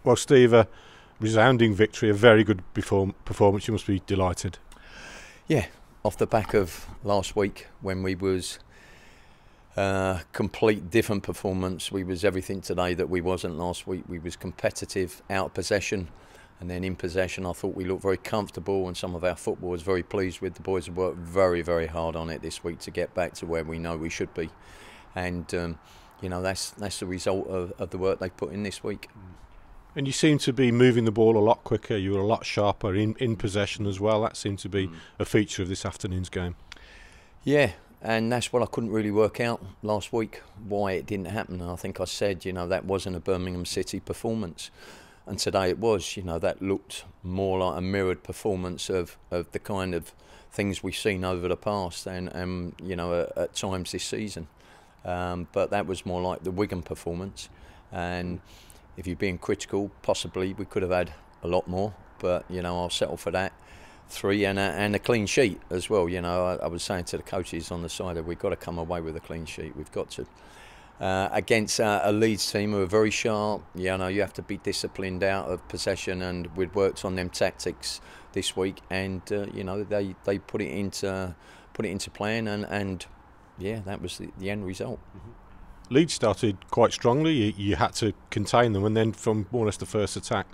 Well, Steve, a resounding victory, a very good performance. You must be delighted. Yeah, off the back of last week when we was complete different performance. We was everything today that we wasn't last week. We was competitive, out of possession, and then in possession I thought we looked very comfortable, and some of our football was very pleased with. The boys have worked very, very hard on it this week to get back to where we know we should be, and you know, that's the result of the work they've put in this week. And you seem to be moving the ball a lot quicker. You were a lot sharper in possession as well. That seemed to be a feature of this afternoon's game. Yeah, and that's what I couldn't really work out last week, why it didn't happen. And I think I said, you know, that wasn't a Birmingham City performance. And today it was, you know, that looked more like a mirrored performance of the kind of things we've seen over the past and you know, at times this season. But that was more like the Wigan performance. And if you're being critical, possibly we could have had a lot more. But, you know, I'll settle for that. 3 and a clean sheet as well. You know, I was saying to the coaches on the side that we've got to come away with a clean sheet. We've got to. Against a Leeds team who are very sharp, you know, you have to be disciplined out of possession, and we'd worked on them tactics this week, and you know, they put it into plan, and yeah, that was the end result. Leeds started quite strongly. You had to contain them, and then from more or less the first attack,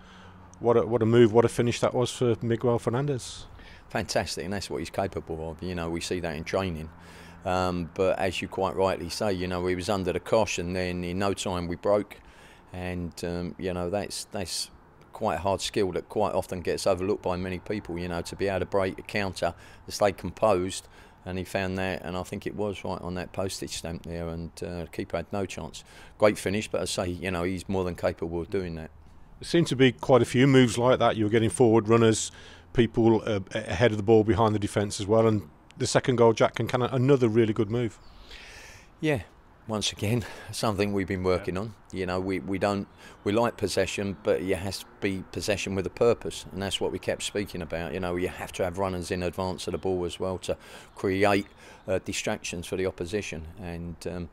what a move, what a finish that was for Miguel Fernandez. Fantastic, and that's what he's capable of. You know, we see that in training. But as you quite rightly say, you know, he was under the cosh, and then in no time we broke. And you know, that's quite a hard skill that quite often gets overlooked by many people. You know, to be able to break a counter, to stay composed. And he found that, and I think it was right on that postage stamp there, and the keeper had no chance. Great finish, but I say, you know, he's more than capable of doing that. There seemed to be quite a few moves like that. You were getting forward runners, people ahead of the ball behind the defence as well, and the second goal, Jack Cancana, another really good move. Yeah, once again, something we've been working on. You know, we like possession, but it has to be possession with a purpose, and that's what we kept speaking about. You know, you have to have runners in advance of the ball as well to create distractions for the opposition, and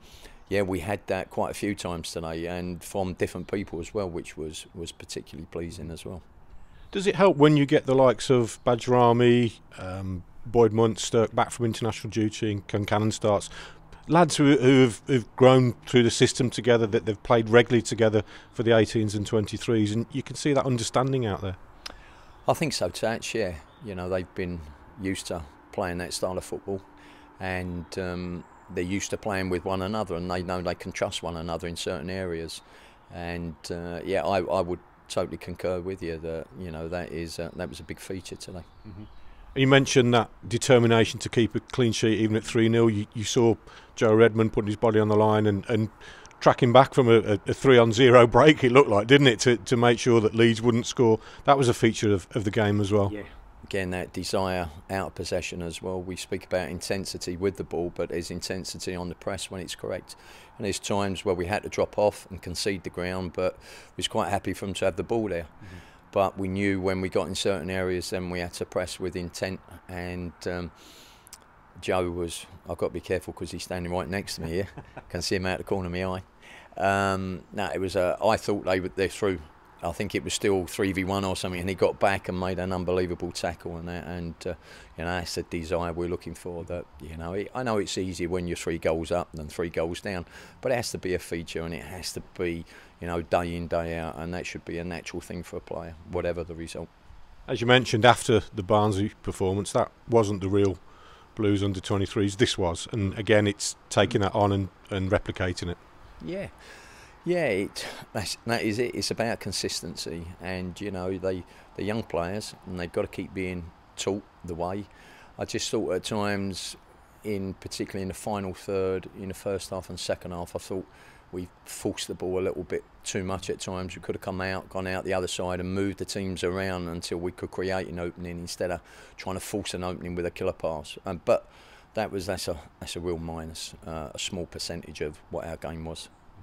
yeah, we had that quite a few times today, and from different people as well, which was particularly pleasing as well. Does it help when you get the likes of Bajrami, Boyd Munt, Sturck back from international duty, and Cancana starts? Lads who've grown through the system together, that they've played regularly together for the 18s and 23s, and you can see that understanding out there. I think so, Tats, yeah. You know, they've been used to playing that style of football, and they're used to playing with one another, and they know they can trust one another in certain areas. And yeah, I would totally concur with you that, you know, that was a big feature today. You mentioned that determination to keep a clean sheet even at 3-0. You saw Joe Redman putting his body on the line and tracking back from a 3-0 break, it looked like, didn't it, to make sure that Leeds wouldn't score. That was a feature of the game as well. Yeah. Again, that desire out of possession as well. We speak about intensity with the ball, but there's intensity on the press when it's correct. And there's times where we had to drop off and concede the ground, but we was quite happy for them to have the ball there. But we knew when we got in certain areas, then we had to press with intent. And Joe was, I've got to be careful because he's standing right next to me here. Can see him out the corner of my eye. No, it was I thought they're through. I think it was still 3v1 or something, and he got back and made an unbelievable tackle on that. And you know, that's the desire we're looking for. That, you know, I know it's easier when you're 3 goals up than 3 goals down, but it has to be a feature, and it has to be, you know, day in, day out, and that should be a natural thing for a player, whatever the result. As you mentioned, after the Barnsley performance, that wasn't the real Blues under 23s. This was, and again, it's taking that on and replicating it. Yeah. Yeah, that is it. It's about consistency, and you know, they're young players, and they've got to keep being taught the way. I just thought at times, particularly in the final third, in the first half and second half, I thought we forced the ball a little bit too much at times. We could have gone out the other side and moved the teams around until we could create an opening instead of trying to force an opening with a killer pass. But that's a real minus, a small percentage of what our game was.